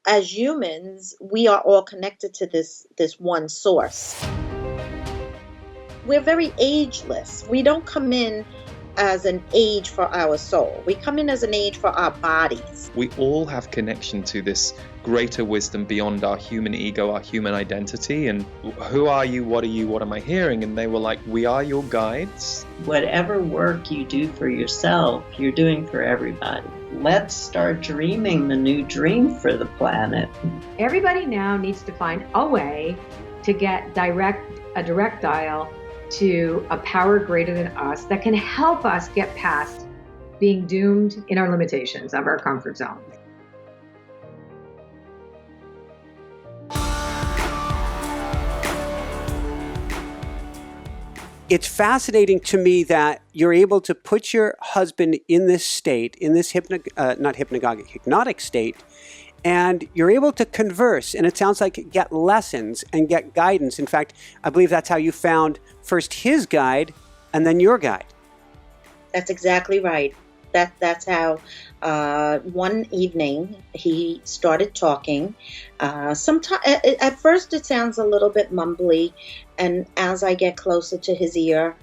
as humans, we are all connected to this one source. We're very ageless. We don't come in as an age for our soul. We come in as an age for our bodies. We all have connection to this greater wisdom beyond our human ego, our human identity. And who are you? What are you? What am I hearing? And they were like, we are your guides. Whatever work you do for yourself, you're doing for everybody. Let's start dreaming the new dream for the planet. Everybody now needs to find a way to get a direct dial to a power greater than us that can help us get past being doomed in our limitations of our comfort zone. It's fascinating to me that you're able to put your husband in this state, in this hypnagogic state, and you're able to converse, and it sounds like get lessons and get guidance. In fact, I believe that's how you found first his guide and then your guide. That's exactly right. That's how one evening he started talking. At first it sounds a little bit mumbly, and as I get closer to his ear,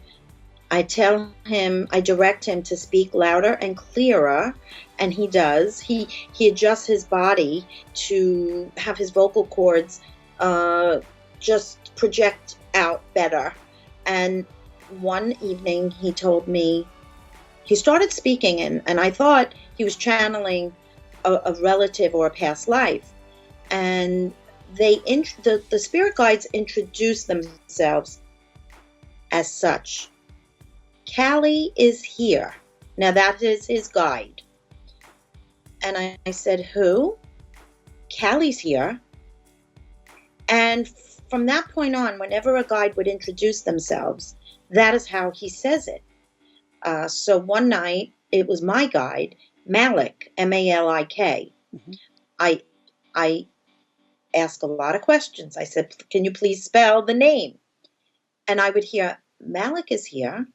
I direct him to speak louder and clearer, and he does. He adjusts his body to have his vocal cords just project out better. And one evening he told me, he started speaking, and I thought he was channeling a relative or a past life. And the spirit guides introduced themselves as such. Callie is here. Now that is his guide. And I said, who? Callie's here. And from that point on, whenever a guide would introduce themselves, that is how he says it. So one night, it was my guide, Malik, M-A-L-I-K. Mm-hmm. I asked a lot of questions. I said, can you please spell the name? And I would hear, Malik is here.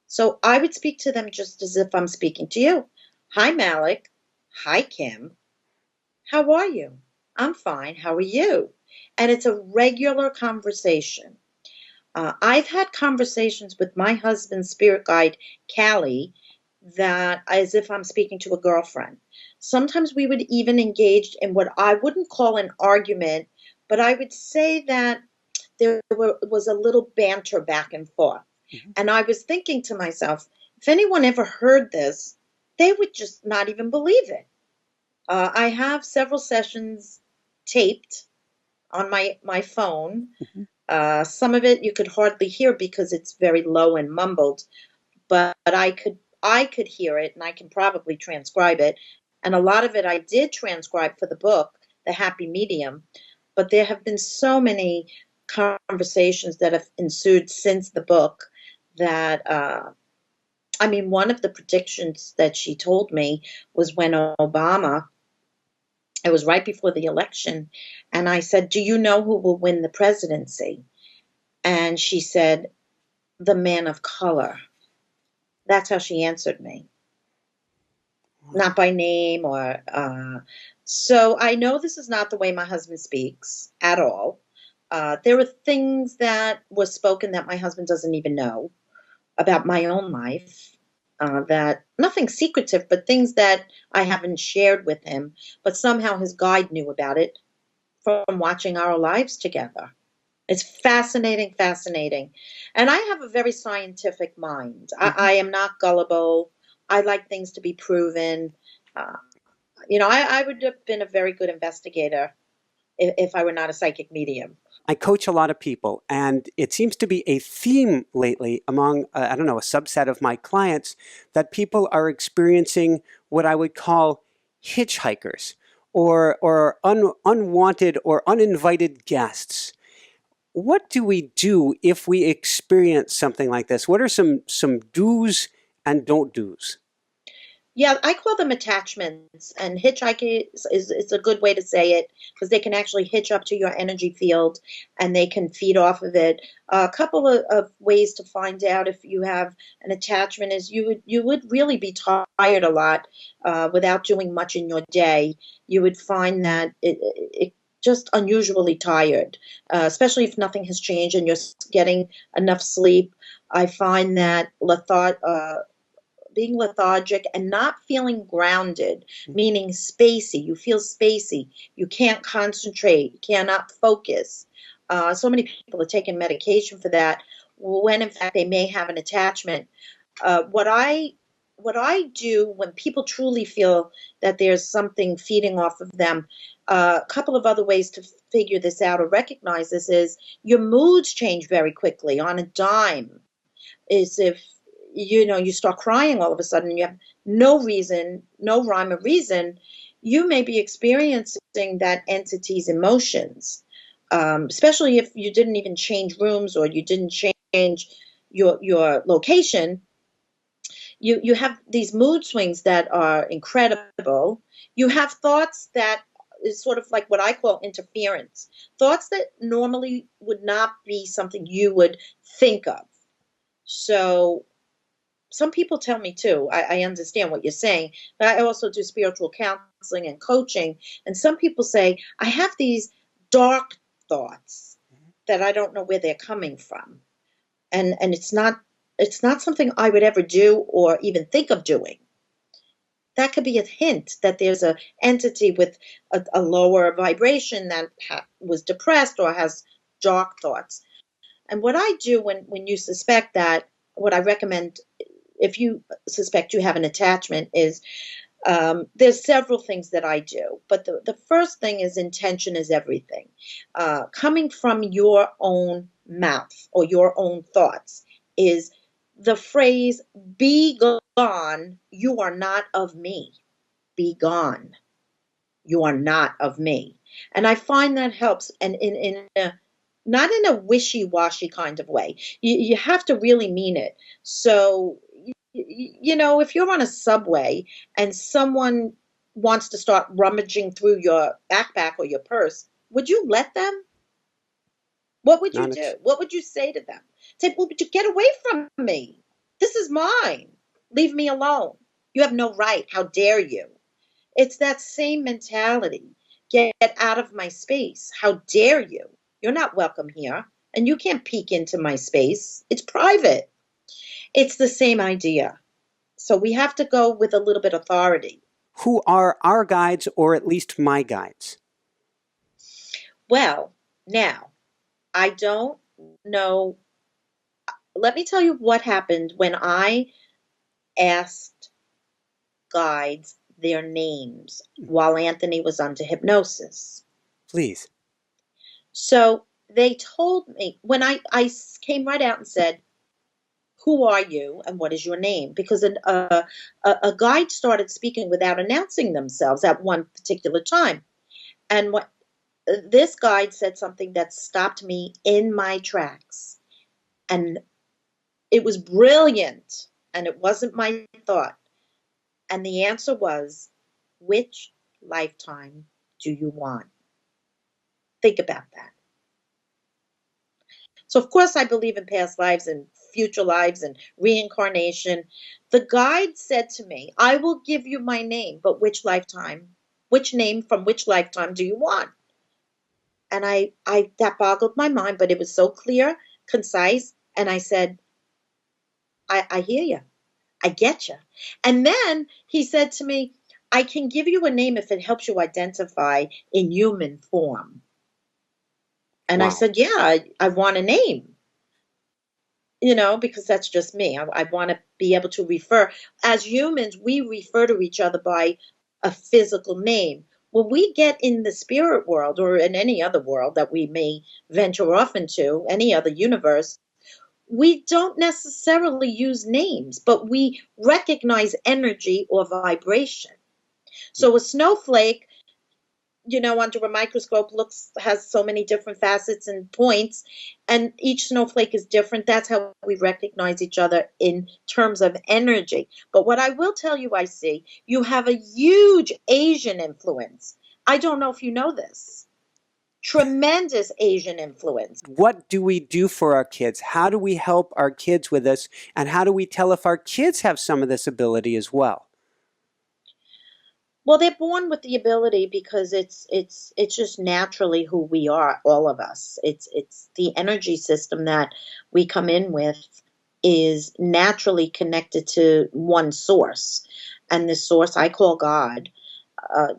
So I would speak to them just as if I'm speaking to you. Hi, Malik. Hi, Kim. How are you? I'm fine. How are you? And it's a regular conversation. I've had conversations with my husband's spirit guide, Callie, that as if I'm speaking to a girlfriend. Sometimes we would even engage in what I wouldn't call an argument, but I would say that there was a little banter back and forth. Mm-hmm. And I was thinking to myself, if anyone ever heard this, they would just not even believe it. I have several sessions taped on my phone. Mm-hmm. Some of it you could hardly hear because it's very low and mumbled, but I could hear it, and I can probably transcribe it. And a lot of it I did transcribe for the book, The Happy Medium. But there have been so many conversations that have ensued since the book that, one of the predictions that she told me was when Obama, it was right before the election, and I said, do you know who will win the presidency? And she said, the man of color. That's how she answered me. Not by name or... So I know this is not the way my husband speaks at all. There are things that were spoken that my husband doesn't even know about my own life. That nothing secretive, but things that I haven't shared with him. But somehow his guide knew about it from watching our lives together. It's fascinating. And I have a very scientific mind. Mm-hmm. I am not gullible. I like things to be proven. I would have been a very good investigator if I were not a psychic medium. I coach a lot of people, and it seems to be a theme lately among, a subset of my clients, that people are experiencing what I would call hitchhikers or unwanted or uninvited guests. What do we do if we experience something like this? What are some do's and don't do's? Yeah, I call them attachments, and hitchhiking is a good way to say it because they can actually hitch up to your energy field and they can feed off of it. A couple of ways to find out if you have an attachment is you would really be tired a lot without doing much in your day. You would find that it just unusually tired, especially if nothing has changed and you're getting enough sleep. I find that being lethargic and not feeling grounded, meaning spacey. You feel spacey. You can't concentrate. You cannot focus. So many people are taking medication for that when in fact they may have an attachment. What I do when people truly feel that there's something feeding off of them, a couple of other ways to figure this out or recognize this is your moods change very quickly on a dime. Is if you start crying all of a sudden and you have no reason, no rhyme or reason, you may be experiencing that entity's emotions, especially if you didn't even change rooms or you didn't change your location. You have these mood swings that are incredible. You have thoughts that is sort of like what I call interference, thoughts that normally would not be something you would think of. So some people tell me too, I understand what you're saying, but I also do spiritual counseling and coaching. And some people say, I have these dark thoughts that I don't know where they're coming from. And it's not something I would ever do or even think of doing. That could be a hint that there's a entity with a lower vibration that was depressed or has dark thoughts. And what I do when you suspect that, what I recommend if you suspect you have an attachment is there's several things that I do. But the first thing is intention is everything. Coming from your own mouth or your own thoughts is the phrase, be gone, you are not of me. Be gone, you are not of me. And I find that helps. And not in a wishy-washy kind of way. You have to really mean it. So, if you're on a subway and someone wants to start rummaging through your backpack or your purse, would you let them? What would you do? What would you say to them? Say, well, would you get away from me? This is mine. Leave me alone. You have no right. How dare you? It's that same mentality. Get out of my space. How dare you? You're not welcome here, and you can't peek into my space. It's private. It's the same idea. So we have to go with a little bit of authority. Who are our guides, or at least my guides? Well, now, I don't know. Let me tell you what happened when I asked guides their names while Anthony was under hypnosis. Please. So they told me, when I came right out and said, who are you and what is your name? Because a guide started speaking without announcing themselves at one particular time. And what this guide said something that stopped me in my tracks. And it was brilliant. And it wasn't my thought. And the answer was, which lifetime do you want? Think about that. So, of course, I believe in past lives and future lives and reincarnation. The guide said to me, I will give you my name, but which lifetime? Which name from which lifetime do you want? And I that boggled my mind, but it was so clear, concise. And I said, I hear you. I get you. And then he said to me, I can give you a name if it helps you identify in human form. And Wow. I said, yeah, I want a name, because that's just me. I want to be able to refer. As humans, we refer to each other by a physical name. When we get in the spirit world or in any other world that we may venture off into, any other universe, we don't necessarily use names, but we recognize energy or vibration. So a snowflake under a microscope has so many different facets and points, and each snowflake is different. That's how we recognize each other in terms of energy. But what I will tell you, I see you have a huge Asian influence. I don't know if you know this. Tremendous Asian influence. What do we do for our kids? How do we help our kids with this? And how do we tell if our kids have some of this ability as well? Well, they're born with the ability because it's just naturally who we are, all of us. It's the energy system that we come in with is naturally connected to one source, and this source I call God.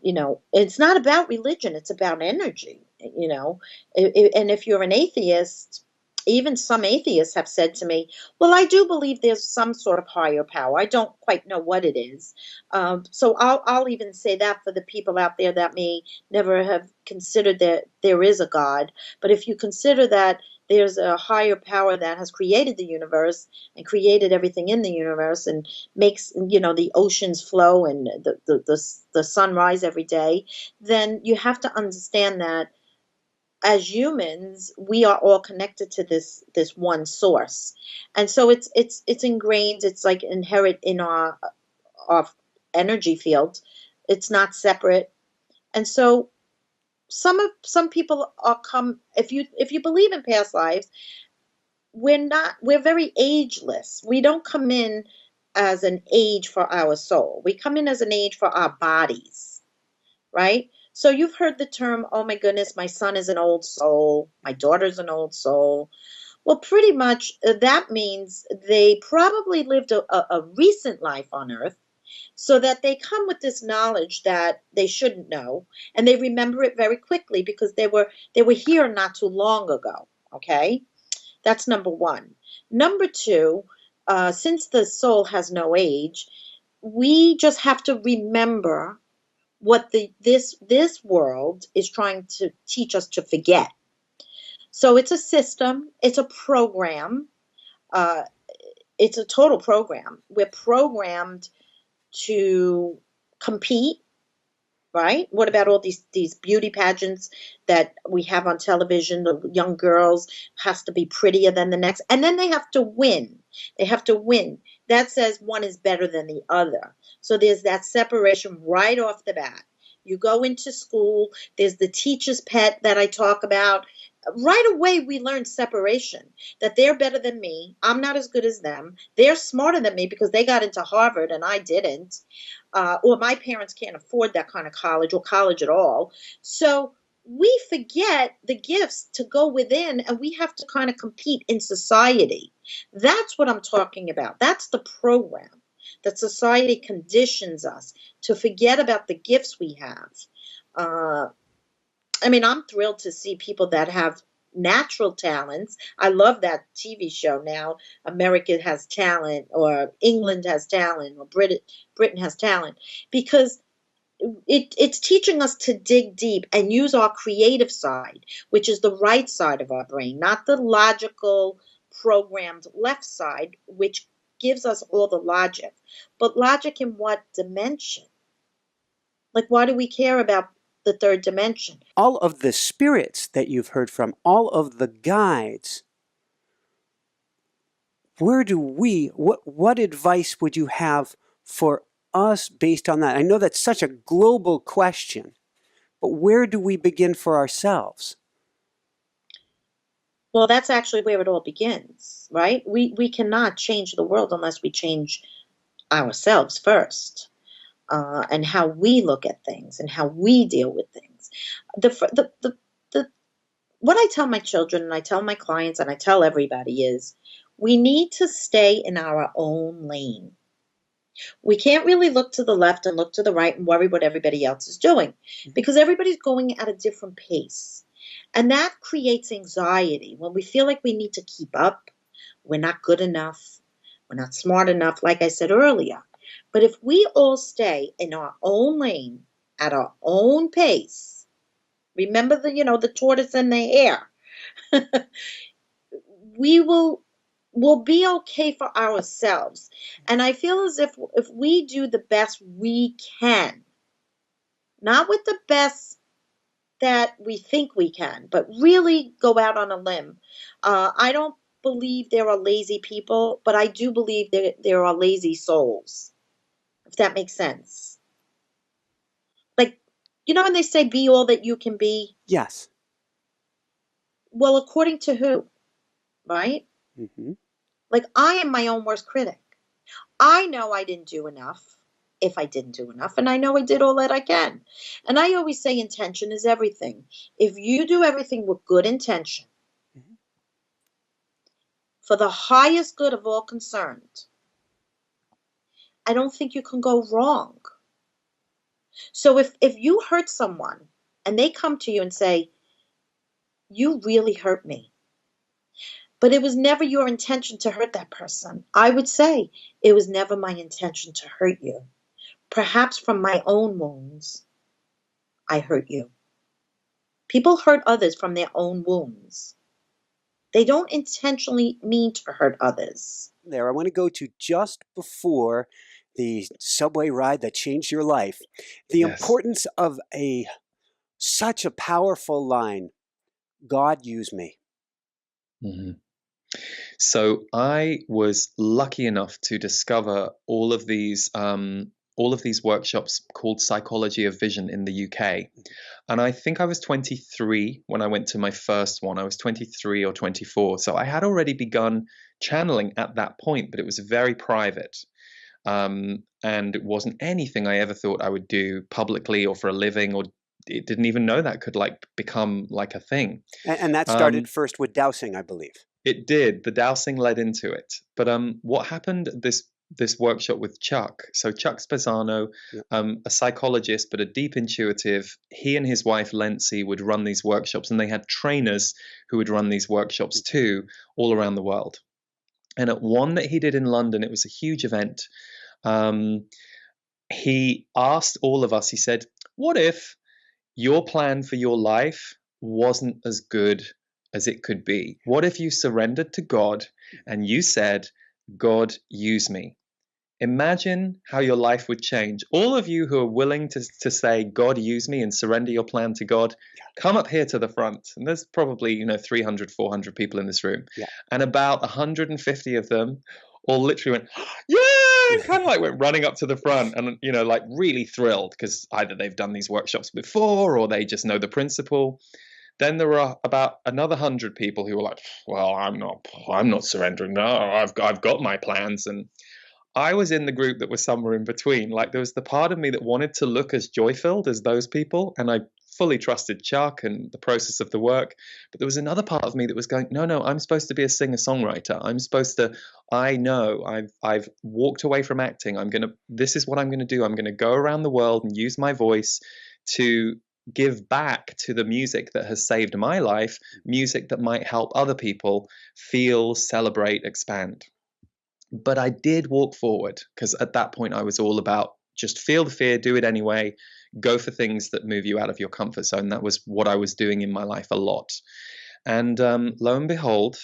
It's not about religion; it's about energy. And if you're an atheist, even some atheists have said to me, well, I do believe there's some sort of higher power. I don't quite know what it is. So I'll even say that for the people out there that may never have considered that there is a God. But if you consider that there's a higher power that has created the universe and created everything in the universe and makes, the oceans flow and the sun rise every day, then you have to understand that as humans, we are all connected to this one source, and so it's ingrained. It's like inherent in our energy field. It's not separate, and so some people are come. If you believe in past lives, we're very ageless. We don't come in as an age for our soul. We come in as an age for our bodies, right? So you've heard the term, oh my goodness, my son is an old soul, my daughter's an old soul. Well, pretty much that means they probably lived a recent life on earth so that they come with this knowledge that they shouldn't know, and they remember it very quickly because they were here not too long ago, okay? That's number one. Number two, since the soul has no age, we just have to remember what this world is trying to teach us to forget. So it's a system, it's a program, it's a total program. We're programmed to compete, right? What about all these beauty pageants that we have on television? The young girls has to be prettier than the next, and then they have to win. They have to win. That says one is better than the other. So there's that separation right off the bat. You go into school, there's the teacher's pet that I talk about. Right away, we learn separation, that they're better than me. I'm not as good as them. They're smarter than me because they got into Harvard and I didn't. Or my parents can't afford that kind of college or college at all. So we forget the gifts to go within, and we have to kind of compete in society. That's what I'm talking about. That's the program that society conditions us to forget about the gifts we have. I'm thrilled to see people that have natural talents. I love that TV show now, America Has Talent, or England Has Talent, or Britain Has Talent, because it's teaching us to dig deep and use our creative side, which is the right side of our brain, not the logical, programmed left side, which gives us all the logic. But logic in what dimension? Like, why do we care about the third dimension? All of the spirits that you've heard from, all of the guides, what advice would you have for us based on that? I know that's such a global question, but where do we begin for ourselves? Well, that's actually where it all begins, right? We cannot change the world unless we change ourselves first, and how we look at things and how we deal with things. What I tell my children and I tell my clients and I tell everybody is we need to stay in our own lane. We can't really look to the left and look to the right and worry what everybody else is doing because everybody's going at a different pace. And that creates anxiety when we feel like we need to keep up. We're not good enough. We're not smart enough, like I said earlier. But if we all stay in our own lane at our own pace, remember the tortoise and the hare, we'll be okay for ourselves. And I feel as if we do the best we can, not with the best that we think we can, but really go out on a limb. I don't believe there are lazy people, but I do believe there are lazy souls, if that makes sense. Like, when they say be all that you can be? Yes. Well, according to who, right? Mm-hmm. Like, I am my own worst critic. I know I didn't do enough, if I didn't do enough, and I know I did all that I can. And I always say intention is everything. If you do everything with good intention, Mm-hmm. for the highest good of all concerned, I don't think you can go wrong. So if you hurt someone and they come to you and say, you really hurt me, but it was never your intention to hurt that person, I would say, it was never my intention to hurt you. Perhaps from my own wounds, I hurt you. People hurt others from their own wounds. They don't intentionally mean to hurt others. There, I want to go to just before the subway ride that changed your life. The Yes. importance of such a powerful line, God use me. Mm-hmm. So I was lucky enough to discover all of these workshops called Psychology of Vision in the UK. And I think I was 23 when I went to my first one. I was 23 or 24. So I had already begun channeling at that point, but it was very private. And it wasn't anything I ever thought I would do publicly or for a living, or it didn't even know that could become like a thing. And that started first with dowsing, I believe. It did. The dowsing led into it. But what happened at this workshop with Chuck? So Chuck Spezzano, a psychologist, but a deep intuitive, he and his wife Lency would run these workshops, and they had trainers who would run these workshops too, all around the world. And at one that he did in London, it was a huge event. He asked all of us, he said, what if your plan for your life wasn't as good as it could be? What if you surrendered to God and you said, God, use me? Imagine how your life would change. All of you who are willing to say, God, use me, and surrender your plan to God, come up here to the front. And there's probably, 300, 400 people in this room. Yeah. And about 150 of them all literally went, yeah, kind of went running up to the front and, really thrilled because either they've done these workshops before or they just know the principle. Then there were about another 100 people who were like, well, I'm not surrendering. No, I've got my plans. And I was in the group that was somewhere in between. Like, there was the part of me that wanted to look as joy-filled as those people, and I fully trusted Chuck and the process of the work. But there was another part of me that was going, no, I'm supposed to be a singer-songwriter. I know I've walked away from acting. This is what I'm going to do. I'm going to go around the world and use my voice to give back to the music that has saved my life, music that might help other people feel, celebrate, expand. But I did walk forward because at that point I was all about just feel the fear, do it anyway, go for things that move you out of your comfort zone. That was what I was doing in my life a lot. And lo and behold,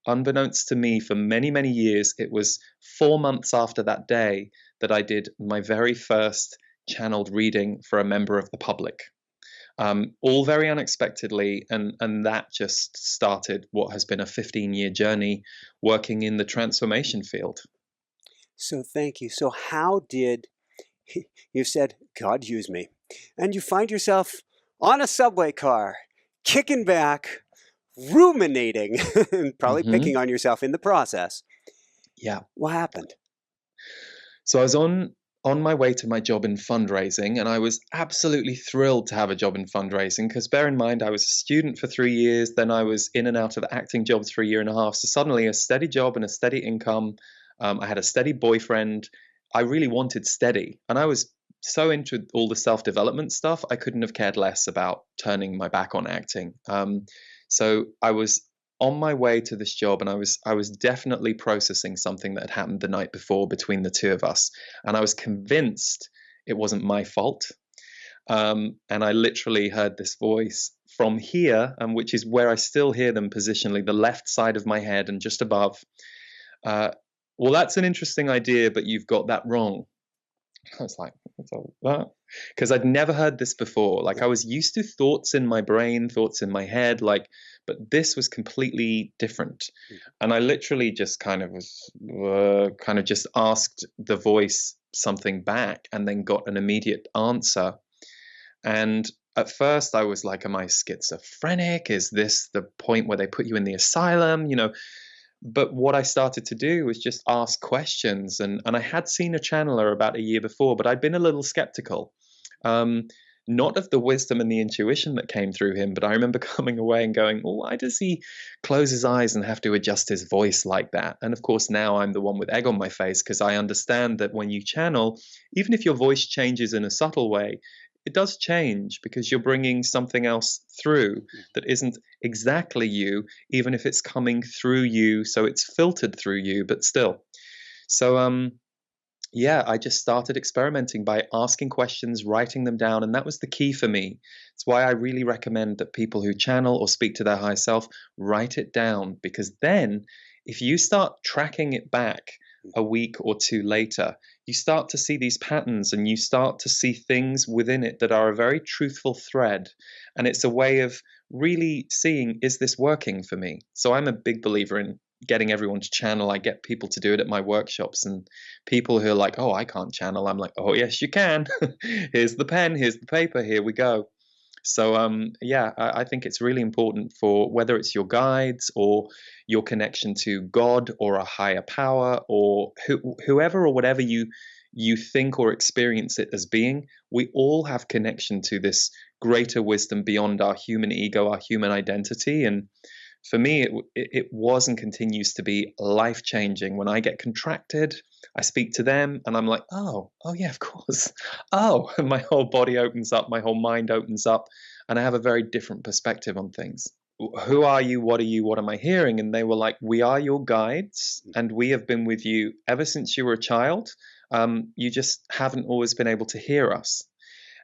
unbeknownst to me, for many, many years, it was 4 months after that day that I did my very first channeled reading for a member of the public. All very unexpectedly, and that just started what has been a 15-year journey working in the transformation field. So thank you. So how did, you said, God use me, and you find yourself on a subway car, kicking back, ruminating, and probably picking on yourself in the process. Yeah. What happened? So I was on my way to my job in fundraising, and I was absolutely thrilled to have a job in fundraising because bear in mind, I was a student for 3 years, then I was in and out of acting jobs for 1.5 years. So suddenly a steady job and a steady income. I had a steady boyfriend. I really wanted steady. And I was so into all the self-development stuff, I couldn't have cared less about turning my back on acting. So I was on my way to this job, and I was definitely processing something that had happened the night before between the two of us. And I was convinced it wasn't my fault. And I literally heard this voice from here, which is where I still hear them positionally, the left side of my head and just above. Well, that's an interesting idea, but you've got that wrong. I was like, what's all that? Because I'd never heard this before. Like, I was used to thoughts in my brain, thoughts in my head, like, but this was completely different. And I literally just kind of just asked the voice something back and then got an immediate answer. And at first I was like, am I schizophrenic? Is this the point where they put you in the asylum? But what I started to do was just ask questions. And I had seen a channeler about a year before, but I'd been a little skeptical. Not of the wisdom and the intuition that came through him, but I remember coming away and going, well, why does he close his eyes and have to adjust his voice like that? And of course, now I'm the one with egg on my face, because I understand that when you channel, even if your voice changes in a subtle way, it does change because you're bringing something else through that isn't exactly you, even if it's coming through you, so it's filtered through you, but still. So yeah, I just started experimenting by asking questions, writing them down, and that was the key for me. It's why I really recommend that people who channel or speak to their higher self write it down, because then if you start tracking it back a week or two later, you start to see these patterns and you start to see things within it that are a very truthful thread. And it's a way of really seeing, is this working for me? So I'm a big believer in getting everyone to channel. I get people to do it at my workshops, and people who are like, oh, I can't channel. I'm like, oh, yes, you can. Here's the pen, here's the paper, here we go. So yeah, I think it's really important for whether it's your guides or your connection to God or a higher power or whoever or whatever you think or experience it as being, we all have connection to this greater wisdom beyond our human ego, our human identity. And for me, it was and continues to be life-changing. When I get contracted, I speak to them and I'm like, oh yeah, of course. Oh, and my whole body opens up, my whole mind opens up, and I have a very different perspective on things. Who are you? What are you? What am I hearing? And they were like, we are your guides, and we have been with you ever since you were a child. You just haven't always been able to hear us.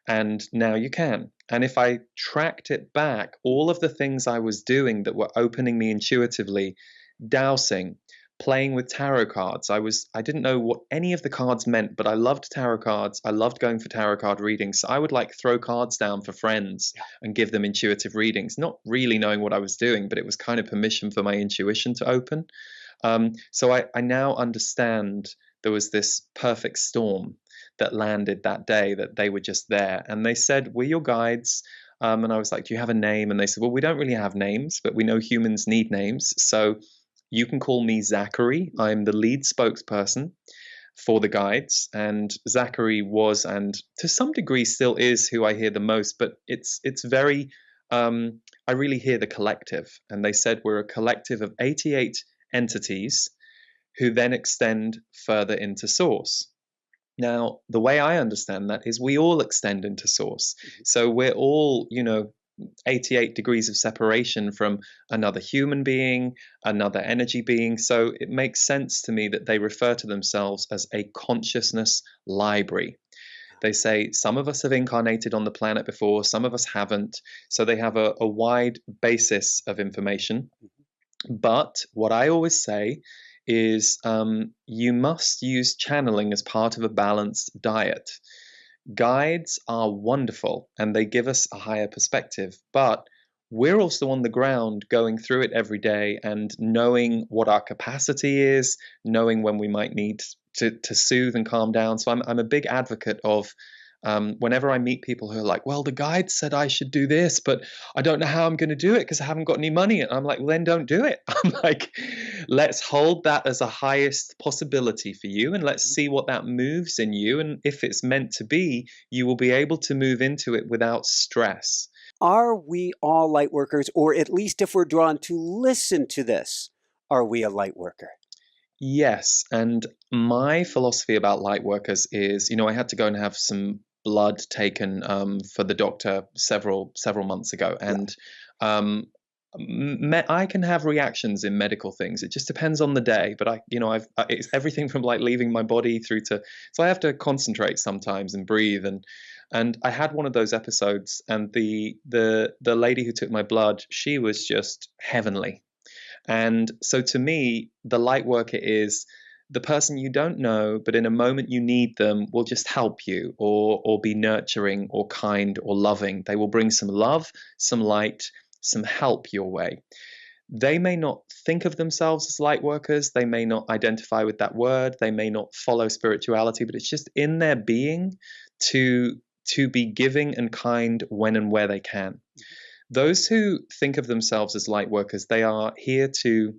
And now you can. And if I tracked it back, all of the things I was doing that were opening me intuitively, dowsing, playing with tarot cards, I didn't know what any of the cards meant, but I loved tarot cards. I loved going for tarot card readings. So I would like throw cards down for friends and give them intuitive readings, not really knowing what I was doing, but it was kind of permission for my intuition to open. So I now understand there was this perfect storm that landed that day, that they were just there. And they said, we're your guides. And I was like, do you have a name? And they said, well, we don't really have names, but we know humans need names. So you can call me Zachary. I'm the lead spokesperson for the guides. And Zachary was, and to some degree still is, who I hear the most, but it's very, I really hear the collective. And they said we're a collective of 88 entities who then extend further into source. Now, the way I understand that is we all extend into source. So we're all, 88 degrees of separation from another human being, another energy being. So it makes sense to me that they refer to themselves as a consciousness library. They say some of us have incarnated on the planet before, some of us haven't. So they have a wide basis of information. But what I always say is you must use channeling as part of a balanced diet. Guides are wonderful and they give us a higher perspective, but we're also on the ground going through it every day and knowing what our capacity is, knowing when we might need to soothe and calm down. So I'm a big advocate of whenever I meet people who are like, well, the guide said I should do this, but I don't know how I'm going to do it because I haven't got any money. And I'm like, well, then don't do it. I'm like, let's hold that as a highest possibility for you and let's see what that moves in you. And if it's meant to be, you will be able to move into it without stress. Are we all light workers, or at least if we're drawn to listen to this, are we a light worker? Yes. And my philosophy about light workers is, I had to go and have some blood taken for the doctor several months ago, and I can have reactions in medical things. It just depends on the day. But it's everything from like leaving my body through to, so I have to concentrate sometimes and breathe. And I had one of those episodes, and the lady who took my blood, she was just heavenly. And so to me, the light worker is the person you don't know, but in a moment you need them, will just help you, or be nurturing or kind or loving. They will bring some love, some light, some help your way. They may not think of themselves as light workers. They may not identify with that word. They may not follow spirituality, but it's just in their being to be giving and kind when and where they can. Those who think of themselves as light workers, they are here to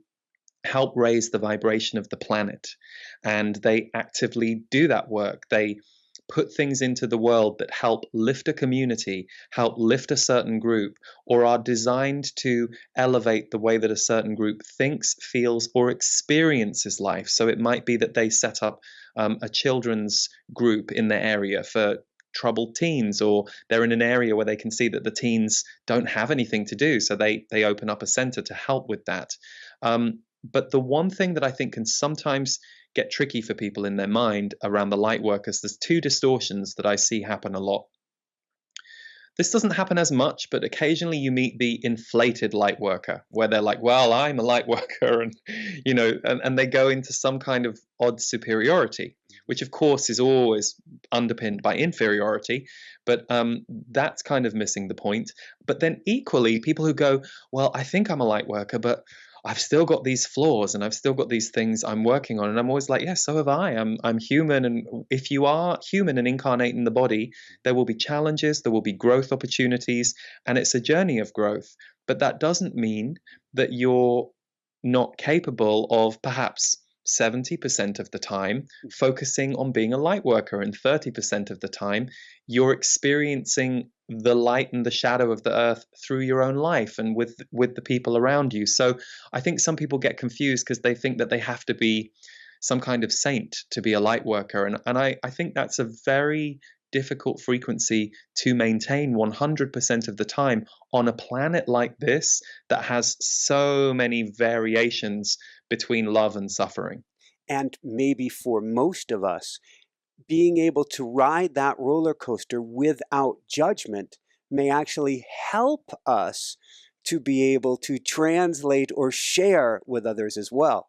help raise the vibration of the planet, and they actively do that work. They put things into the world that help lift a community, help lift a certain group, or are designed to elevate the way that a certain group thinks, feels, or experiences life. So it might be that they set up a children's group in their area for troubled teens, or they're in an area where they can see that the teens don't have anything to do, so they open up a center to help with that. But the one thing that I think can sometimes get tricky for people in their mind around the light workers, there's two distortions that I see happen a lot. This doesn't happen as much, but occasionally you meet the inflated light worker, where they're like, well, I'm a light worker, and and they go into some kind of odd superiority, which of course is always underpinned by inferiority, but that's kind of missing the point. But then equally, people who go, well, I think I'm a light worker, but I've still got these flaws and I've still got these things I'm working on. And I'm always like, yeah, so have I. I'm human. And if you are human and incarnate in the body, there will be challenges, there will be growth opportunities, and it's a journey of growth. But that doesn't mean that you're not capable of perhaps 70% of the time focusing on being a light worker, and 30% of the time you're experiencing the light and the shadow of the earth through your own life and with the people around you. So I think some people get confused because they think that they have to be some kind of saint to be a light worker, and I think that's a very difficult frequency to maintain 100% of the time on a planet like this that has so many variations between love and suffering. And maybe for most of us, being able to ride that roller coaster without judgment may actually help us to be able to translate or share with others as well.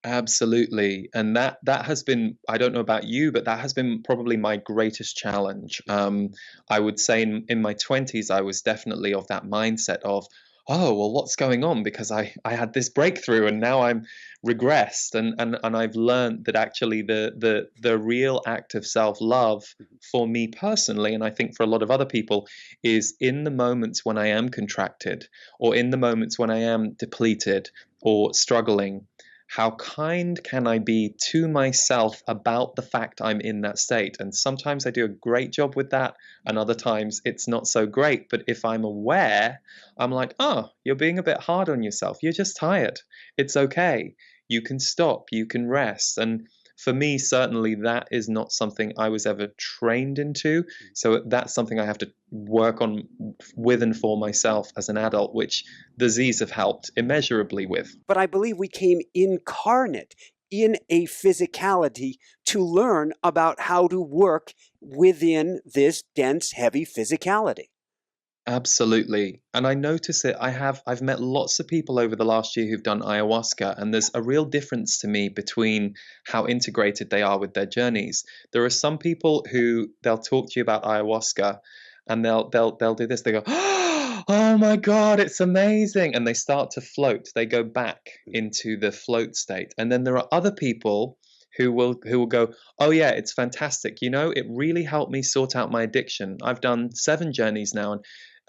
Absolutely. And that has been, I don't know about you, but that has been probably my greatest challenge. I would say in my 20s, I was definitely of that mindset of, oh, well, what's going on? Because I had this breakthrough and now I'm regressed. And I've learned that actually the real act of self-love for me personally, and I think for a lot of other people, is in the moments when I am contracted, or in the moments when I am depleted or struggling. How kind can I be to myself about the fact I'm in that state? And sometimes I do a great job with that, and other times it's not so great. But if I'm aware, I'm like, oh, you're being a bit hard on yourself. You're just tired. It's okay. You can stop. You can rest. And for me, certainly that is not something I was ever trained into. So that's something I have to work on with and for myself as an adult, which the Z's have helped immeasurably with. But I believe we came incarnate in a physicality to learn about how to work within this dense, heavy physicality. Absolutely. And I notice it. I've met lots of people over the last year who've done ayahuasca, and there's a real difference to me between how integrated they are with their journeys. There are some people who they'll talk to you about ayahuasca and they'll do this. They go, oh my God, it's amazing. And they start to float. They go back into the float state. And then there are other people who will go, oh yeah, it's fantastic. It really helped me sort out my addiction. I've done 7 journeys now,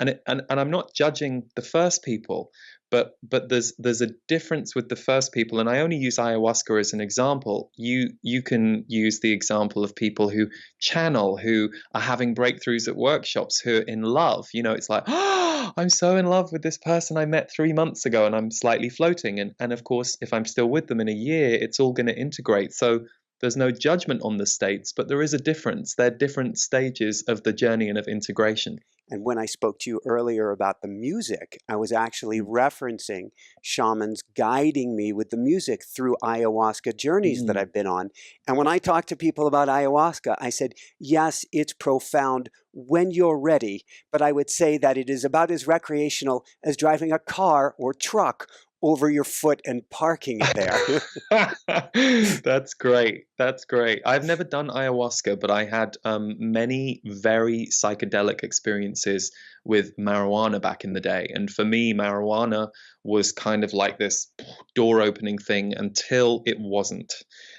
and I'm not judging the first people, but there's a difference with the first people. And I only use ayahuasca as an example. You can use the example of people who channel, who are having breakthroughs at workshops, who are in love. It's like, oh, I'm so in love with this person I met 3 months ago, and I'm slightly floating. And of course, if I'm still with them in a year, it's all going to integrate. So there's no judgment on the states, but there is a difference. They're different stages of the journey and of integration. And when I spoke to you earlier about the music, I was actually referencing shamans guiding me with the music through ayahuasca journeys that I've been on. And when I talk to people about ayahuasca, I said, yes, it's profound when you're ready, but I would say that it is about as recreational as driving a car or truck over your foot and parking it there. That's great. That's great. I've never done ayahuasca, but I had many very psychedelic experiences with marijuana back in the day. And for me, marijuana was kind of like this door opening thing until it wasn't.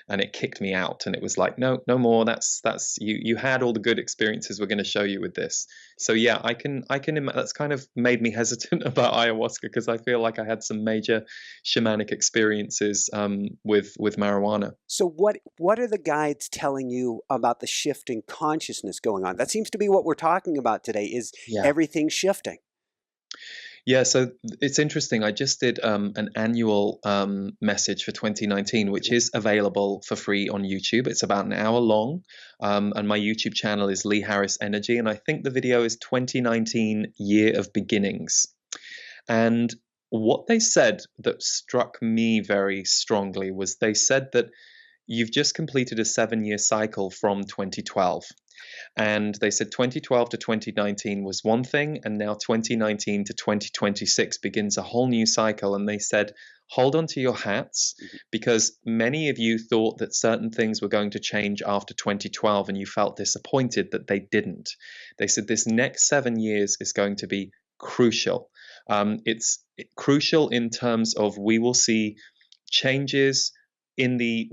And it kicked me out. And it was like, no, no more. That's you had all the good experiences we're going to show you with this. So yeah, I can that's kind of made me hesitant about ayahuasca, because I feel like I had some major shamanic experiences with marijuana. So what are the guides telling you about the shift in consciousness going on? That seems to be what we're talking about today, is everything shifting. Yeah, so it's interesting. I just did an annual message for 2019, which is available for free on YouTube. It's about an hour long, and my YouTube channel is Lee Harris Energy, and I think the video is 2019 Year of Beginnings. And what they said that struck me very strongly was they said that you've just completed a 7-year cycle from 2012. And they said 2012 to 2019 was one thing, and now 2019 to 2026 begins a whole new cycle. And they said, hold on to your hats, because many of you thought that certain things were going to change after 2012, and you felt disappointed that they didn't. They said this next 7 years is going to be crucial. It's crucial in terms of we will see changes in the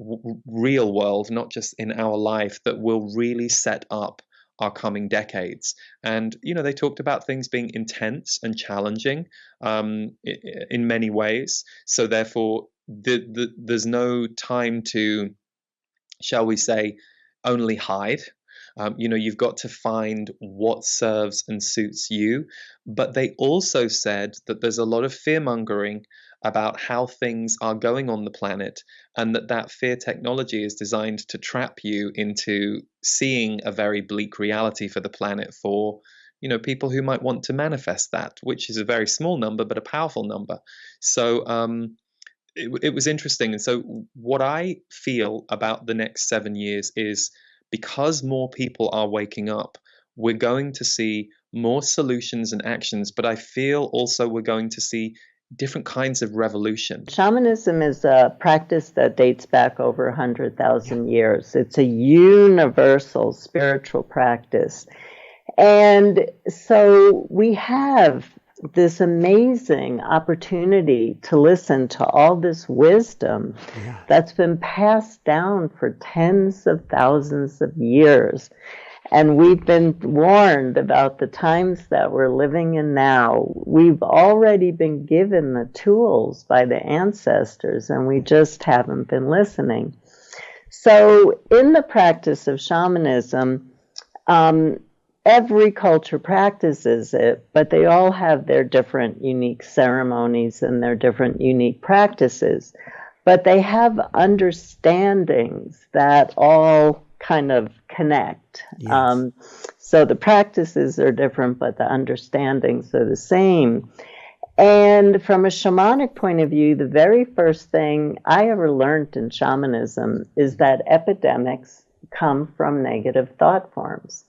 real world, not just in our life, that will really set up our coming decades. And, you know, they talked about things being intense and challenging in many ways. So therefore, there's no time to, shall we say, only hide. You know, you've got to find what serves and suits you. But they also said that there's a lot of fear-mongering about how things are going on the planet, and that fear technology is designed to trap you into seeing a very bleak reality for the planet for, you know, people who might want to manifest that, which is a very small number, but a powerful number. So it was interesting. And so what I feel about the next 7 years is, because more people are waking up, we're going to see more solutions and actions, but I feel also we're going to see different kinds of revolution. Shamanism is a practice that dates back over 100,000 years. It's a universal spiritual practice. And so we have this amazing opportunity to listen to all this wisdom that's been passed down for tens of thousands of years. And we've been warned about the times that we're living in now. We've already been given the tools by the ancestors, and we just haven't been listening. So in the practice of shamanism, every culture practices it, but they all have their different unique ceremonies and their different unique practices. But they have understandings that all kind of connect. Yes. So the practices are different, but the understandings are the same. And from a shamanic point of view, the very first thing I ever learned in shamanism is that epidemics come from negative thought forms.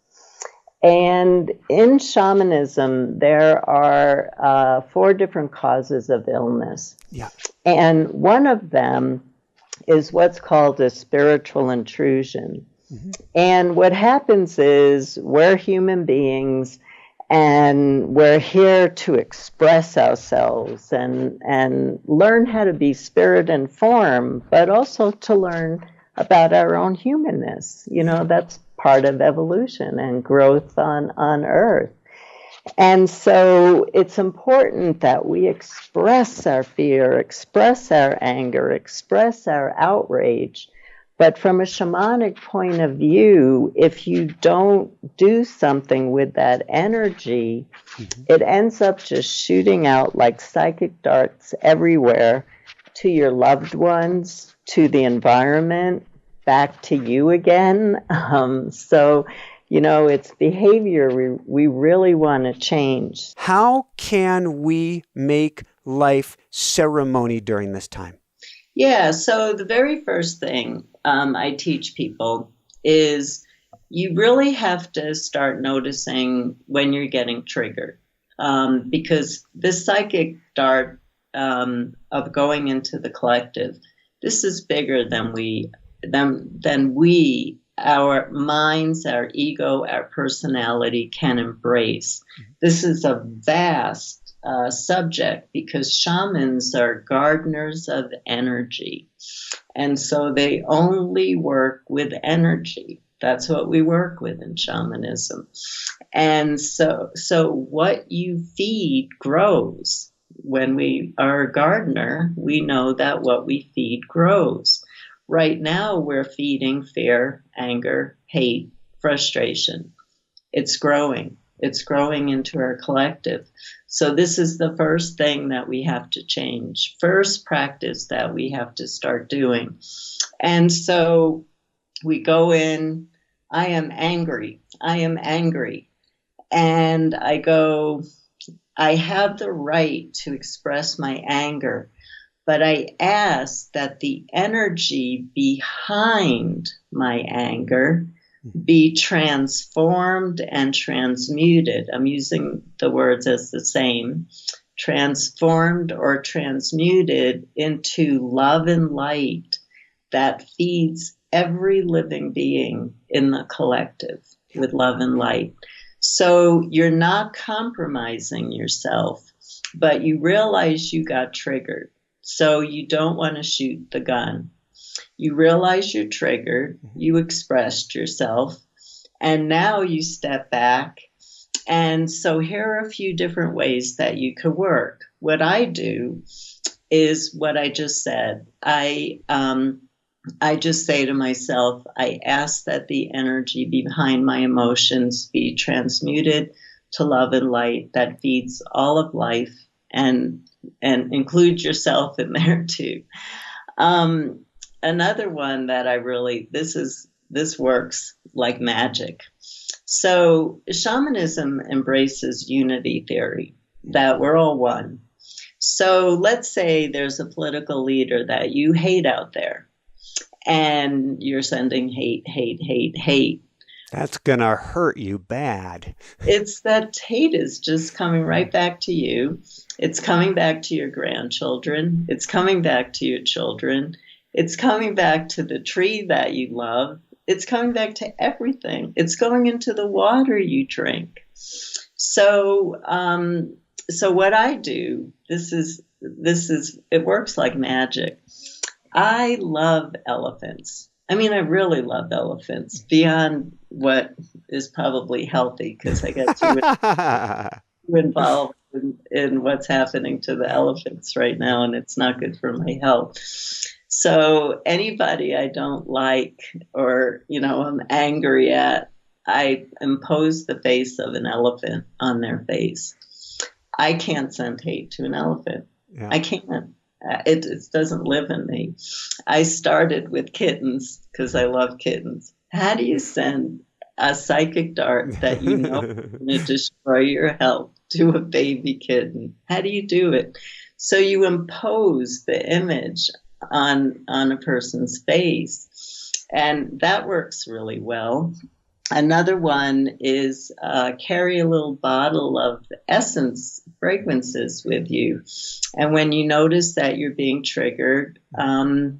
And in shamanism, there are 4 different causes of illness. Yeah. And one of them is what's called a spiritual intrusion. Mm-hmm. And what happens is we're human beings, and we're here to express ourselves and learn how to be spirit and form, but also to learn about our own humanness. You know, that's part of evolution and growth on Earth. And so it's important that we express our fear, express our anger, express our outrage. But from a shamanic point of view, if you don't do something with that energy, it ends up just shooting out like psychic darts everywhere to your loved ones, to the environment, back to you again. So, you know, it's behavior we really want to change. How can we make life ceremony during this time? Yeah, so the very first thing I teach people is you really have to start noticing when you're getting triggered, because this psychic dart of going into the collective, this is bigger than our minds, our ego, our personality can embrace. This is a vast subject because shamans are gardeners of energy. And so they only work with energy. That's what we work with in shamanism. And so what you feed grows. When we are a gardener, we know that what we feed grows. Right now, we're feeding fear, anger, hate, frustration. It's growing. It's growing into our collective. So this is the first thing that we have to change. First practice that we have to start doing. And so we go in, I am angry. I am angry. And I go, I have the right to express my anger, but I ask that the energy behind my anger be transformed and transmuted. I'm using the words as the same. Transformed or transmuted into love and light that feeds every living being in the collective with love and light. So you're not compromising yourself, but you realize you got triggered. So you don't want to shoot the gun. You realize you're triggered, you expressed yourself, and now you step back. And so here are a few different ways that you could work. What I do is what I just said. I just say to myself, I ask that the energy behind my emotions be transmuted to love and light that feeds all of life and include yourself in there too. Another one that I really, this works like magic. So shamanism embraces unity theory, that we're all one. So let's say there's a political leader that you hate out there, and you're sending hate, hate, hate, hate. That's going to hurt you bad. It's that hate is just coming right back to you. It's coming back to your grandchildren. It's coming back to your children. It's coming back to the tree that you love. It's coming back to everything. It's going into the water you drink. So what I do, it works like magic. I love elephants. I mean, I really love elephants beyond what is probably healthy because I get too involved in what's happening to the elephants right now, and it's not good for my health. So anybody I don't like or, I'm angry at, I impose the face of an elephant on their face. I can't send hate to an elephant. Yeah. I can't. It doesn't live in me. I started with kittens because I love kittens. How do you send a psychic dart that you know is going to destroy your health to a baby kitten? How do you do it? So you impose the image on a person's face, and that works really well. Another one is carry a little bottle of essence fragrances with you. And when you notice that you're being triggered,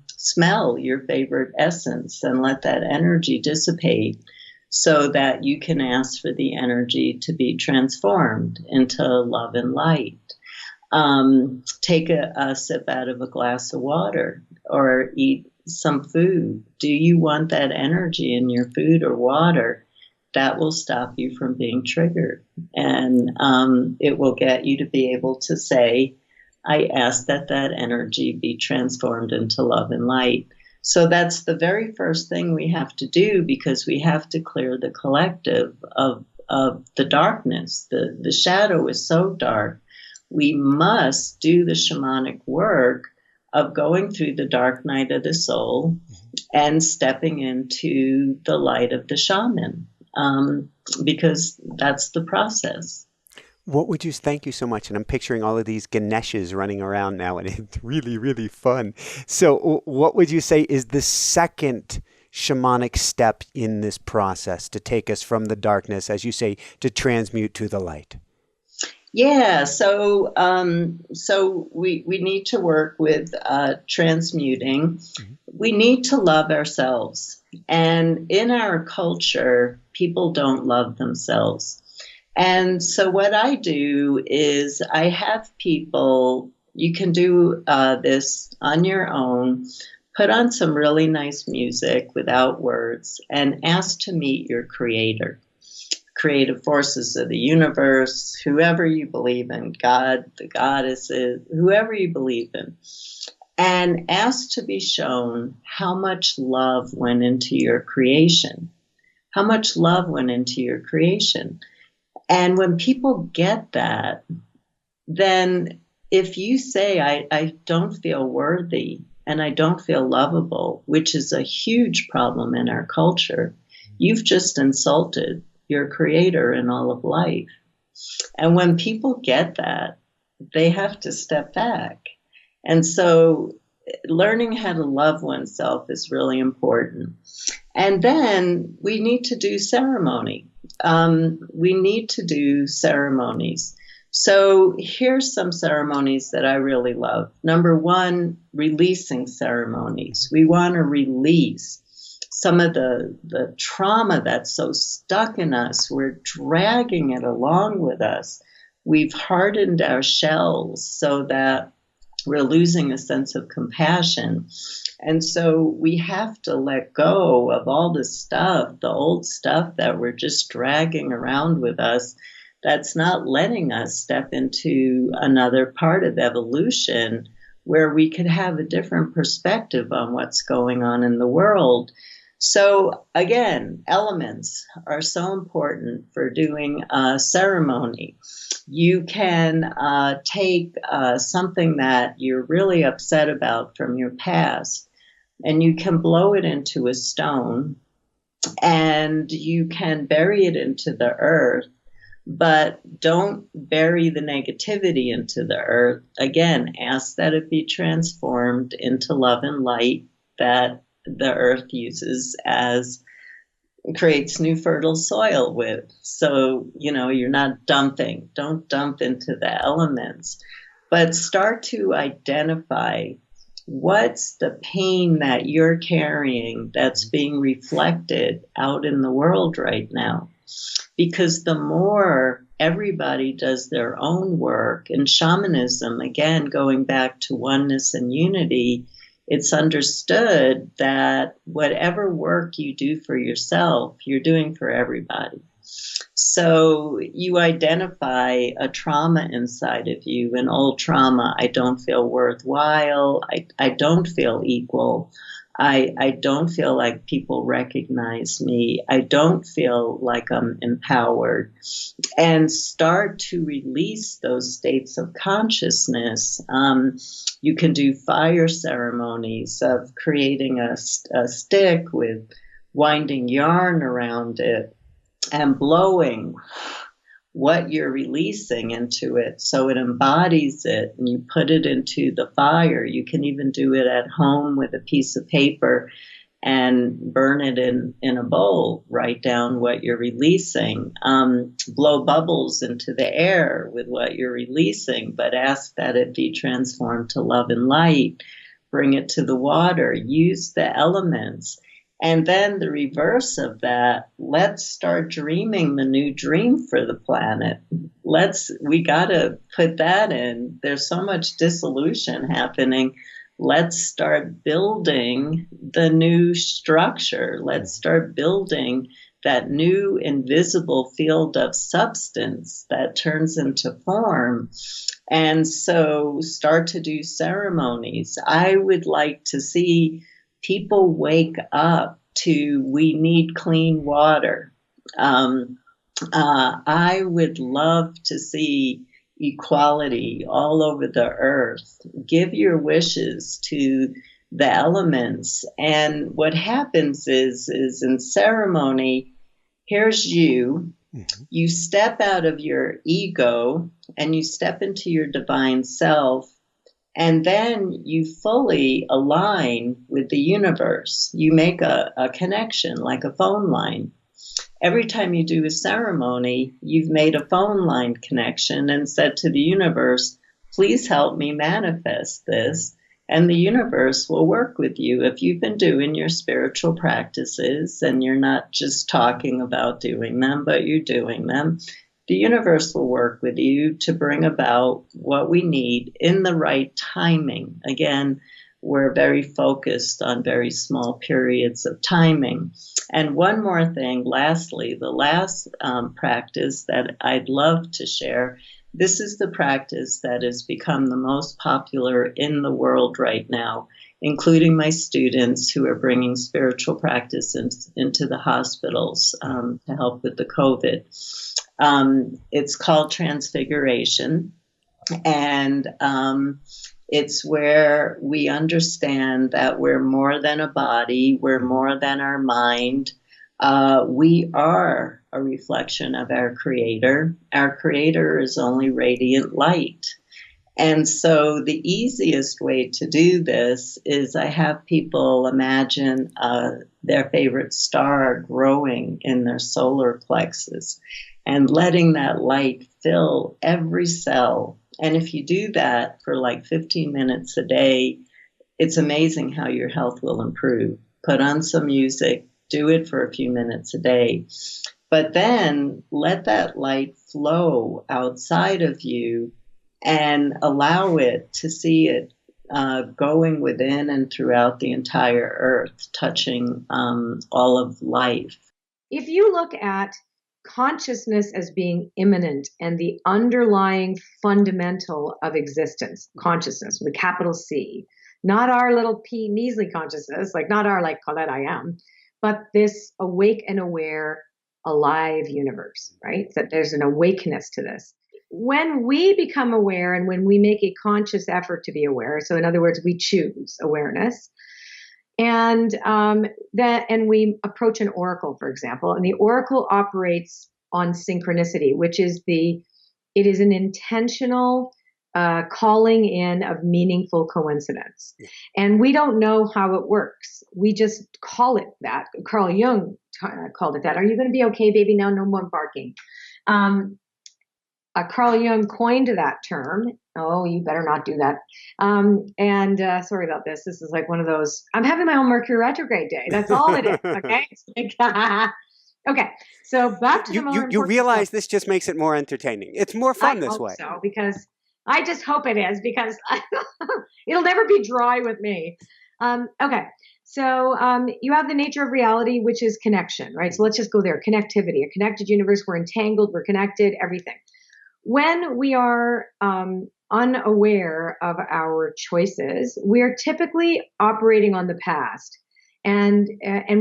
smell your favorite essence and let that energy dissipate so that you can ask for the energy to be transformed into love and light. Take a sip out of a glass of water or eat some food. Do you want that energy in your food or water? That will stop you from being triggered. And it will get you to be able to say, I ask that energy be transformed into love and light. So that's the very first thing we have to do because we have to clear the collective of the darkness. The shadow is so dark. We must do the shamanic work of going through the dark night of the soul and stepping into the light of the shaman, because that's the process. Thank you so much. And I'm picturing all of these Ganeshas running around now, and it's really, really fun. So what would you say is the second shamanic step in this process to take us from the darkness, as you say, to transmute to the light? Yeah, so we need to work with transmuting. We need to love ourselves, and in our culture, people don't love themselves. And so what I do is I have people. You can do this on your own. Put on some really nice music without words, and ask to meet your creator, creative forces of the universe, whoever you believe in, God, the goddesses, whoever you believe in, and ask to be shown how much love went into your creation. How much love went into your creation. And when people get that, then if you say, I don't feel worthy and I don't feel lovable, which is a huge problem in our culture, you've just insulted your creator in all of life. And when people get that, they have to step back. And so learning how to love oneself is really important. And then we need to do ceremony. We need to do ceremonies. So here's some ceremonies that I really love. Number one, releasing ceremonies. We want to release some of the trauma that's so stuck in us. We're dragging it along with us. We've hardened our shells so that we're losing a sense of compassion. And so we have to let go of all the stuff, the old stuff that we're just dragging around with us, that's not letting us step into another part of evolution where we could have a different perspective on what's going on in the world. So again, elements are so important for doing a ceremony. You can take something that you're really upset about from your past, and you can blow it into a stone, and you can bury it into the earth, but don't bury the negativity into the earth. Again, ask that it be transformed into love and light that the earth uses as creates new fertile soil with. So, you're not dumping. Don't dump into the elements, but start to identify what's the pain that you're carrying that's being reflected out in the world right now. Because the more everybody does their own work, and shamanism, again, going back to oneness and unity, it's understood that whatever work you do for yourself, you're doing for everybody. So you identify a trauma inside of you, an old trauma. I don't feel worthwhile. I don't feel equal. I don't feel like people recognize me. I don't feel like I'm empowered. And start to release those states of consciousness. You can do fire ceremonies of creating a stick with winding yarn around it and blowing what you're releasing into it so it embodies it, and you put it into the fire. You can even do it at home with a piece of paper and burn it in a bowl. Write down what you're releasing. Blow bubbles into the air with what you're releasing, but ask that it be transformed to love and light. Bring it to the water. Use the elements. And then the reverse of that, let's start dreaming the new dream for the planet. We got to put that in. There's so much dissolution happening. Let's start building the new structure. Let's start building that new invisible field of substance that turns into form. And so start to do ceremonies. I would like to see people wake up to, we need clean water. I would love to see equality all over the earth. Give your wishes to the elements. And what happens is in ceremony, here's you. Mm-hmm. You step out of your ego and you step into your divine self. And then you fully align with the universe. You make a connection like a phone line. Every time you do a ceremony, you've made a phone line connection and said to the universe, please help me manifest this. And the universe will work with you. If you've been doing your spiritual practices and you're not just talking about doing them, but you're doing them, the universe will work with you to bring about what we need in the right timing. Again, we're very focused on very small periods of timing. And one more thing, lastly, the last practice that I'd love to share. This is the practice that has become the most popular in the world right now, including my students who are bringing spiritual practice into the hospitals to help with the COVID. It's called transfiguration, and it's where we understand that we're more than a body, we're more than our mind. We are a reflection of our Creator. Our Creator is only radiant light. And so the easiest way to do this is I have people imagine their favorite star growing in their solar plexus and letting that light fill every cell. And if you do that for like 15 minutes a day, it's amazing how your health will improve. Put on some music, do it for a few minutes a day. But then let that light flow outside of you and allow it to see it going within and throughout the entire earth, touching all of life. If you look at consciousness as being immanent and the underlying fundamental of existence, consciousness with a capital C, not our little P measly consciousness, like not our like Colette I am, but this awake and aware, alive universe, right? That there's an awakeness to this. When we become aware and when we make a conscious effort to be aware, so in other words, we choose awareness, and we approach an oracle, for example, and the oracle operates on synchronicity, which is it is an intentional calling in of meaningful coincidence. And we don't know how it works. We just call it that. Carl Jung called it that. Are you going to be okay, baby? Now, no more barking. Carl Jung coined that term. Oh, you better not do that. Sorry about this. This is like one of those, I'm having my own Mercury retrograde day. That's all it is. Okay. Okay. So back to the you realize this just makes it more entertaining. It's more fun this way. So, because I just hope it is, because it'll never be dry with me. Okay. So you have the nature of reality, which is connection, right? So let's just go there. Connectivity, a connected universe. We're entangled. We're connected, everything. When we are unaware of our choices, we're typically operating on the past, and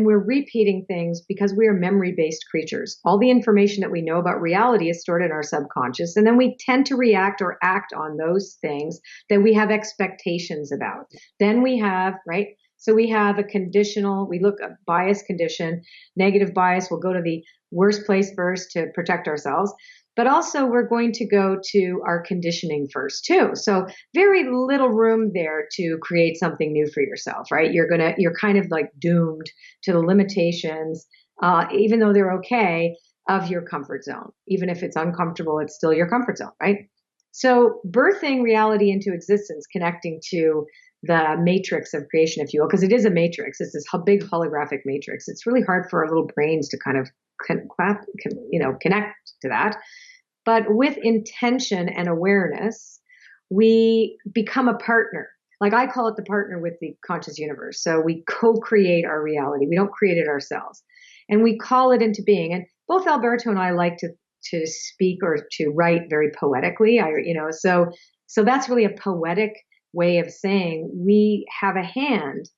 we're repeating things because we are memory-based creatures. All the information that we know about reality is stored in our subconscious, and then we tend to react or act on those things that we have expectations about. Then we have, right? So we have a conditional, we look at bias condition, negative bias. We'll go to the worst place first to protect ourselves. But also we're going to go to our conditioning first too. So very little room there to create something new for yourself, right? You're kind of like doomed to the limitations, even though they're okay, of your comfort zone. Even if it's uncomfortable, it's still your comfort zone, right? So birthing reality into existence, connecting to the matrix of creation, if you will, because it is a matrix. It's this big holographic matrix. It's really hard for our little brains to kind of connect to that. But with intention and awareness, we become a partner. Like I call it the partner with the conscious universe. So we co-create our reality. We don't create it ourselves. And we call it into being. And both Alberto and I like to speak or to write very poetically. So that's really a poetic way of saying we have a hand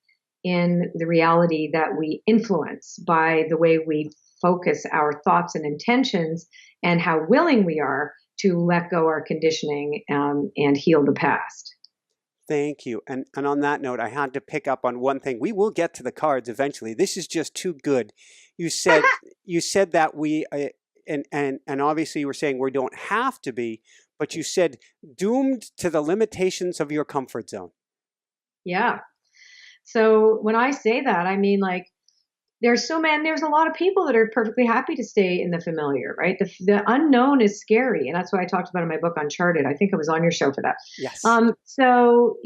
in the reality that we influence by the way we focus our thoughts and intentions and how willing we are to let go our conditioning and heal the past. Thank you. And on that note, I had to pick up on one thing. We will get to the cards eventually. This is just too good. You said that we and obviously you were saying we don't have to be, but you said doomed to the limitations of your comfort zone. Yeah. So when I say that, I mean like there's a lot of people that are perfectly happy to stay in the familiar, right? The unknown is scary. And that's what I talked about in my book, Uncharted. I think I was on your show for that. Yes. So,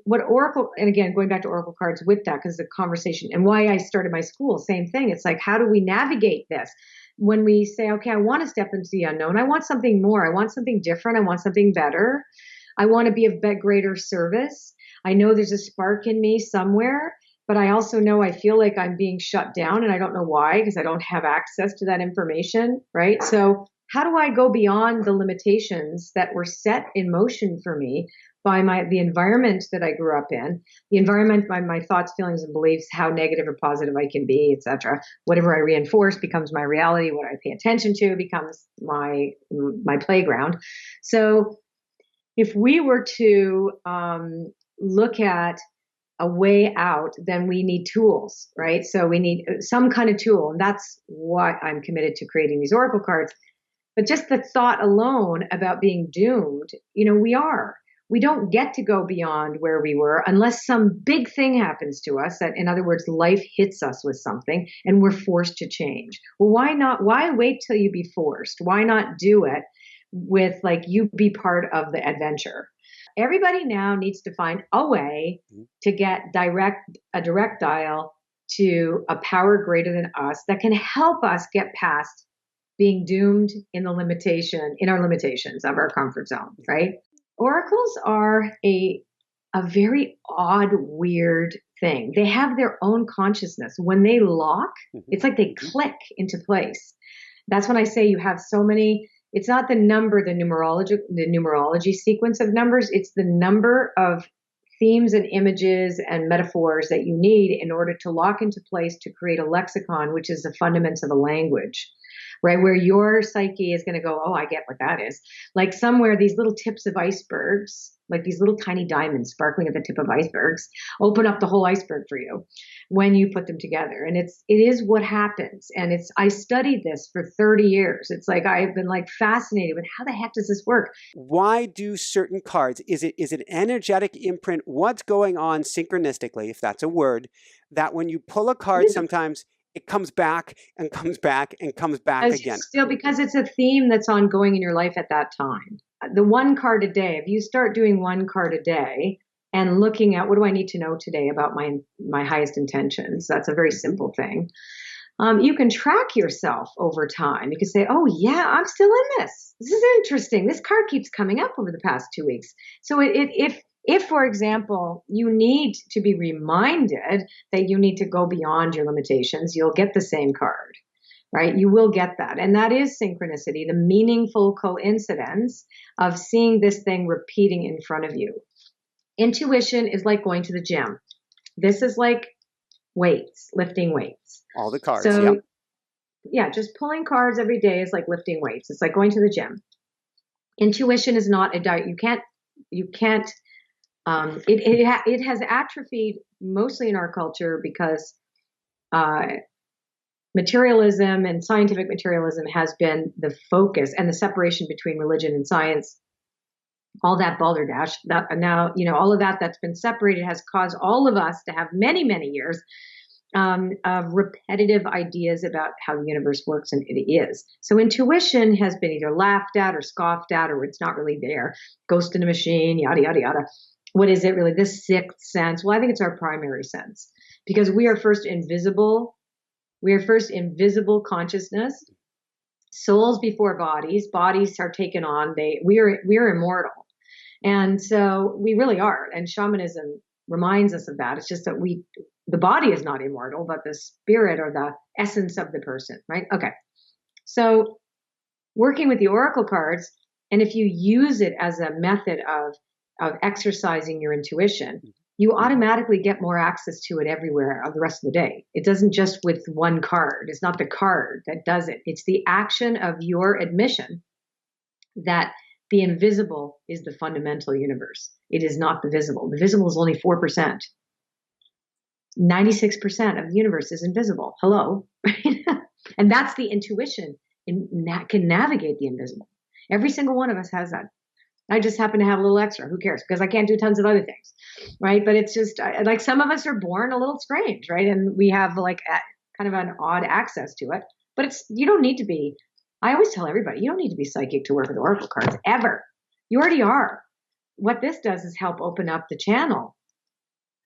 what Oracle, and again, going back to Oracle cards with that, because the conversation and why I started my school, same thing. It's like, how do we navigate this? When we say, okay, I want to step into the unknown. I want something more. I want something different. I want something better. I want to be of greater service. I know there's a spark in me somewhere, but I also know I feel like I'm being shut down, and I don't know why, because I don't have access to that information, right? So how do I go beyond the limitations that were set in motion for me by the environment that I grew up in, the environment by my thoughts, feelings, and beliefs, how negative or positive I can be, etc. Whatever I reinforce becomes my reality. What I pay attention to becomes my playground. So if we were to look at a way out, then we need tools, right? So we need some kind of tool, and that's what I'm committed to creating these Oracle cards. But just the thought alone about being doomed, we don't get to go beyond where we were unless some big thing happens to us. That, in other words, life hits us with something and we're forced to change. Well, why not? Why wait till you be forced? Why not do it with, like, you be part of the adventure? Everybody now needs to find a way to get a direct dial to a power greater than us that can help us get past being doomed in our limitations of our comfort zone, right? Oracles are a very odd, weird thing. They have their own consciousness. When they lock, it's like they click into place. That's when I say you have so many. It's not the number, the numerology sequence of numbers. It's the number of themes and images and metaphors that you need in order to lock into place to create a lexicon, which is the fundaments of a language, right? Where your psyche is going to go, oh, I get what that is. Like somewhere, these little tips of icebergs, like these little tiny diamonds sparkling at the tip of icebergs, open up the whole iceberg for you when you put them together. And it is what happens. And I studied this for 30 years. It's like, I've been like fascinated with how the heck does this work? Why do certain cards, is it energetic imprint? What's going on synchronistically, if that's a word, that when you pull a card, sometimes it comes back and comes back and comes back again? Still, because it's a theme that's ongoing in your life at that time. The one card a day, if you start doing one card a day and looking at what do I need to know today about my highest intentions, that's a very simple thing. You can track yourself over time. You can say, oh yeah, I'm still in this. This is interesting. This card keeps coming up over the past 2 weeks. So if, for example, you need to be reminded that you need to go beyond your limitations, you'll get the same card, right? You will get that. And that is synchronicity, the meaningful coincidence of seeing this thing repeating in front of you. Intuition is like going to the gym. This is like weights, lifting weights. All the cards, so, yeah, just pulling cards every day is like lifting weights. It's like going to the gym. Intuition is not a diet. You can't. It has atrophied mostly in our culture because materialism and scientific materialism has been the focus, and the separation between religion and science, all that balderdash. That now, all of that's been separated has caused all of us to have many, many years of repetitive ideas about how the universe works, and it is. So intuition has been either laughed at or scoffed at, or it's not really there. Ghost in a machine, yada, yada, yada. What is it really? This sixth sense? Well, I think it's our primary sense, because we are first invisible. We are first invisible consciousness, souls before bodies. Bodies are taken on. We are immortal. And so we really are. And shamanism reminds us of that. It's just that the body is not immortal, but the spirit or the essence of the person, right? Okay. So working with the Oracle cards, and if you use it as a method of exercising your intuition, you automatically get more access to it everywhere of the rest of the day. It doesn't just with one card. It's not the card that does it. It's the action of your admission that the invisible is the fundamental universe. It is not the visible. The visible is only 4%. 96% of the universe is invisible. Hello. And that's the intuition can navigate the invisible. Every single one of us has that. I just happen to have a little extra. Who cares? Because I can't do tons of other things, right? But it's just like some of us are born a little strange, right? And we have like kind of an odd access to it. But you don't need to be. I always tell everybody, you don't need to be psychic to work with oracle cards ever. You already are. What this does is help open up the channel.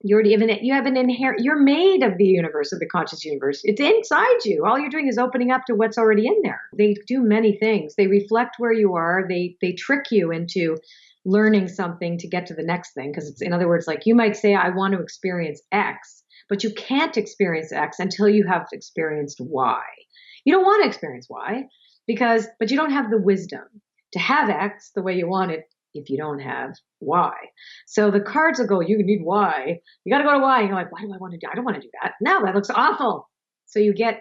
You have an inherent, you're made of the universe, of the conscious universe. It's inside you. All you're doing is opening up to what's already in there. They do many things. They reflect where you are. They trick you into learning something to get to the next thing. Because it's, in other words, like you might say, I want to experience X, but you can't experience X until you have experienced Y. You don't want to experience Y but you don't have the wisdom to have X the way you want it if you don't have Y. So the cards will go, you need Y. You got to go to Y. And you're like, why do I want to do? I don't want to do that. No, that looks awful. So you get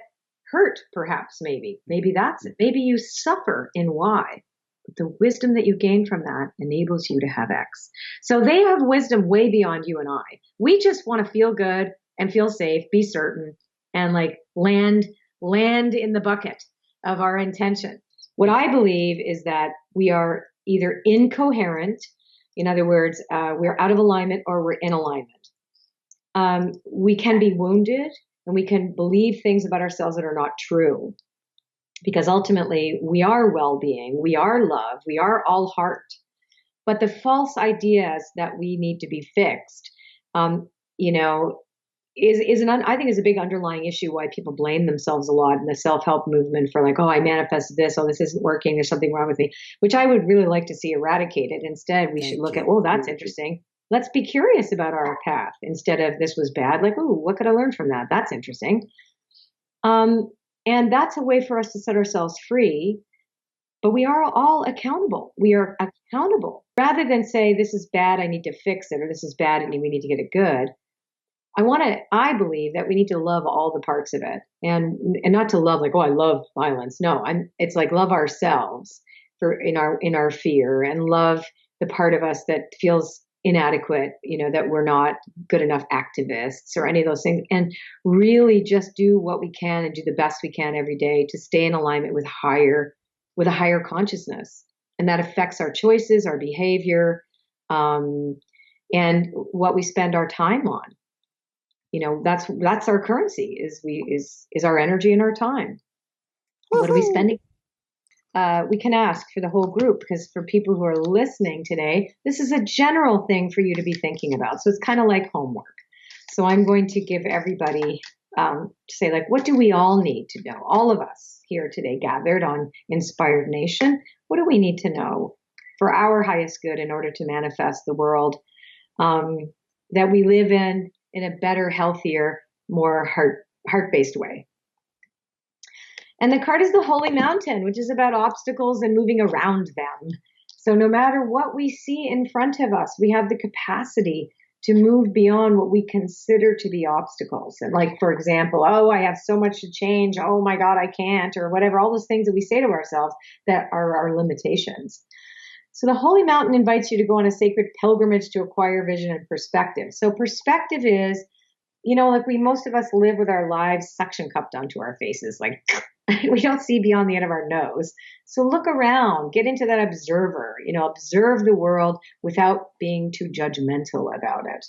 hurt, perhaps, maybe. Maybe that's it. Maybe you suffer in Y. But the wisdom that you gain from that enables you to have X. So they have wisdom way beyond you and I. We just want to feel good and feel safe, be certain, and like land in the bucket of our intention. What I believe is that we are either incoherent, in other words, we're out of alignment, or we're in alignment. We can be wounded, and we can believe things about ourselves that are not true. Because ultimately, we are well-being, we are love, we are all heart. But the false ideas that we need to be fixed, I think is a big underlying issue why people blame themselves a lot in the self-help movement for like, oh, I manifested this, oh, this isn't working, there's something wrong with me, which I would really like to see eradicated. Instead, we should look at, oh, that's interesting. Let's be curious about our path instead of this was bad. Like, oh, what could I learn from that? That's interesting. And that's a way for us to set ourselves free. But we are all accountable. We are accountable. Rather than say, this is bad, I need to fix it, or this is bad and we need to get it good. I believe that we need to love all the parts of it, and not to love like, oh, I love violence. No, it's like love ourselves in our fear, and love the part of us that feels inadequate, that we're not good enough activists or any of those things, and really just do what we can and do the best we can every day to stay in alignment with a higher consciousness. And that affects our choices, our behavior, and what we spend our time on. That's our currency is our energy and our time. Woo-hoo! What are we spending? We can ask for the whole group, because for people who are listening today, this is a general thing for you to be thinking about. So it's kind of like homework. So I'm going to give everybody to say, like, what do we all need to know? All of us here today gathered on Inspired Nation. What do we need to know for our highest good in order to manifest the world that we live in a better, healthier, more heart-based way? And the card is the Holy Mountain, which is about obstacles and moving around them. So no matter what we see in front of us, we have the capacity to move beyond what we consider to be obstacles. And like, for example, oh, I have so much to change. Oh my God, I can't, or whatever, all those things that we say to ourselves that are our limitations. So the Holy Mountain invites you to go on a sacred pilgrimage to acquire vision and perspective. So perspective is, like most of us live with our lives suction cupped onto our faces, like we don't see beyond the end of our nose. So look around, get into that observer, observe the world without being too judgmental about it.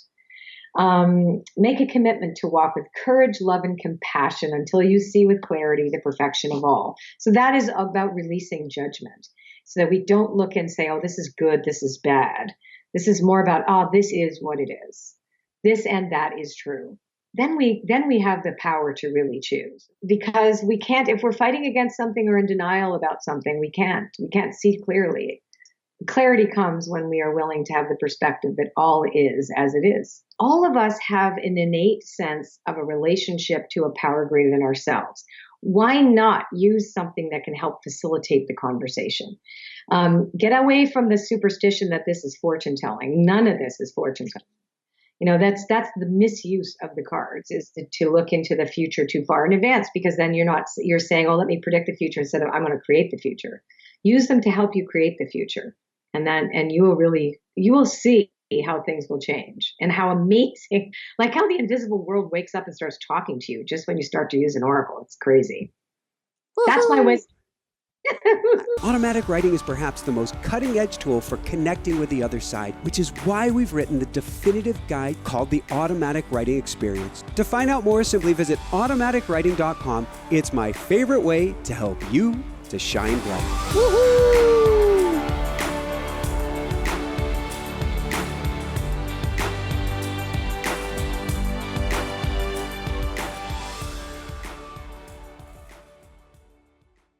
Make a commitment to walk with courage, love, and compassion until you see with clarity the perfection of all. So that is about releasing judgment, so that we don't look and say, oh, this is good, this is bad. This is more about, oh, this is what it is. This and that is true. Then we have the power to really choose, because we can't, if we're fighting against something or in denial about something, we can't see clearly. Clarity comes when we are willing to have the perspective that all is as it is. All of us have an innate sense of a relationship to a power greater than ourselves. Why not use something that can help facilitate the conversation? Get away from the superstition that this is fortune telling. None of this is fortune telling. That's the misuse of the cards, is to look into the future too far in advance, because then you're saying, oh, let me predict the future instead of I'm going to create the future. Use them to help you create the future. And you will see how things will change, and how amazing, like how the invisible world wakes up and starts talking to you just when you start to use an oracle. It's crazy. Woo-hoo! That's my wisdom. Automatic writing is perhaps the most cutting-edge tool for connecting with the other side, which is why we've written the definitive guide called the Automatic Writing Experience. To find out more, simply visit automaticwriting.com. It's my favorite way to help you to shine bright. Woohoo!